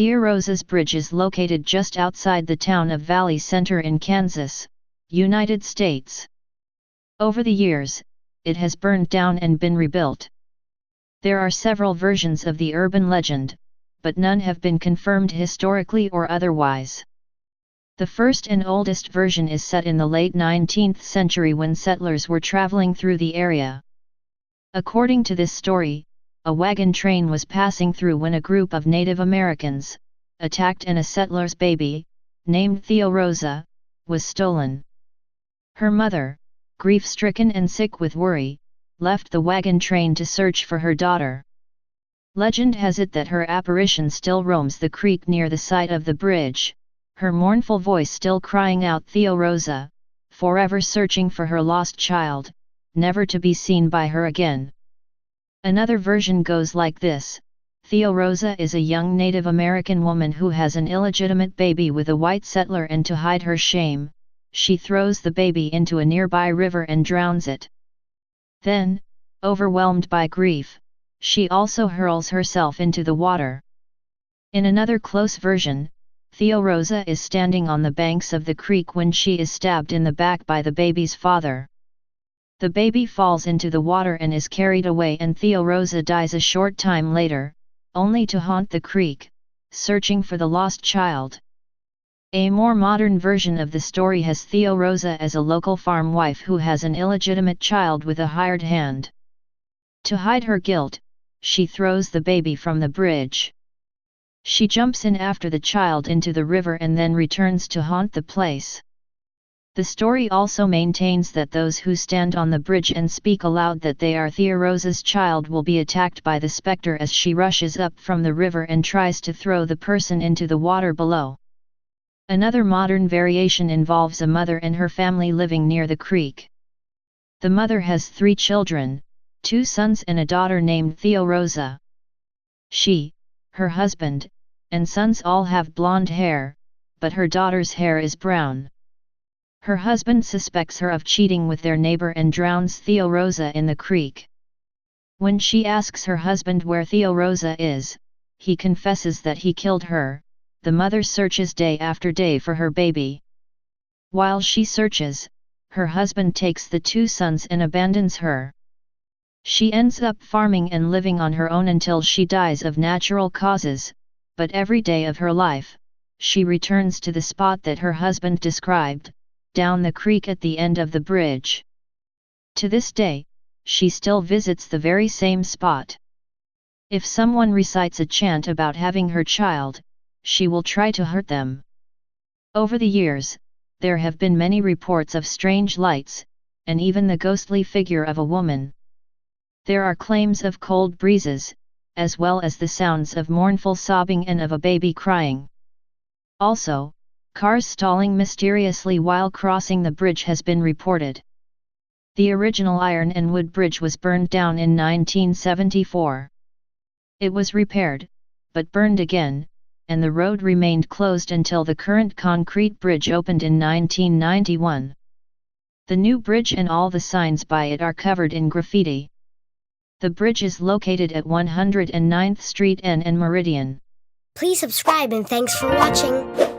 Theorosa's Bridge is located just outside the town of Valley Center in Kansas, United States. Over the years, it has burned down and been rebuilt. There are several versions of the urban legend, but none have been confirmed historically or otherwise. The first and oldest version is set in the late 19th century when settlers were traveling through the area. According to this story, a wagon train was passing through when a group of Native Americans, attacked and a settler's baby, named Theorosa, was stolen. Her mother, grief-stricken and sick with worry, left the wagon train to search for her daughter. Legend has it that her apparition still roams the creek near the site of the bridge, her mournful voice still crying out Theorosa, forever searching for her lost child, never to be seen by her again. Another version goes like this: Theorosa is a young Native American woman who has an illegitimate baby with a white settler, and to hide her shame, she throws the baby into a nearby river and drowns it. Then, overwhelmed by grief, she also hurls herself into the water. In another close version, Theorosa is standing on the banks of the creek when she is stabbed in the back by the baby's father. The baby falls into the water and is carried away, and Theorosa dies a short time later, only to haunt the creek, searching for the lost child. A more modern version of the story has Theorosa as a local farm wife who has an illegitimate child with a hired hand. To hide her guilt, she throws the baby from the bridge. She jumps in after the child into the river and then returns to haunt the place. The story also maintains that those who stand on the bridge and speak aloud that they are Theorosa's child will be attacked by the specter as she rushes up from the river and tries to throw the person into the water below. Another modern variation involves a mother and her family living near the creek. The mother has 3 children, 2 sons and a daughter named Theorosa. She, her husband, and sons all have blonde hair, but her daughter's hair is brown. Her husband suspects her of cheating with their neighbor and drowns Theorosa in the creek. When she asks her husband where Theorosa is, he confesses that he killed her. The mother searches day after day for her baby. While she searches, her husband takes the 2 sons and abandons her. She ends up farming and living on her own until she dies of natural causes, but every day of her life, she returns to the spot that her husband described, down the creek at the end of the bridge. To this day, she still visits the very same spot. If someone recites a chant about having her child, she will try to hurt them. Over the years, there have been many reports of strange lights, and even the ghostly figure of a woman. There are claims of cold breezes, as well as the sounds of mournful sobbing and of a baby crying. Also, cars stalling mysteriously while crossing the bridge has been reported. The original iron and wood bridge was burned down in 1974. It was repaired, but burned again, and the road remained closed until the current concrete bridge opened in 1991. The new bridge and all the signs by it are covered in graffiti. The bridge is located at 109th Street N and Meridian. Please subscribe and thanks for watching.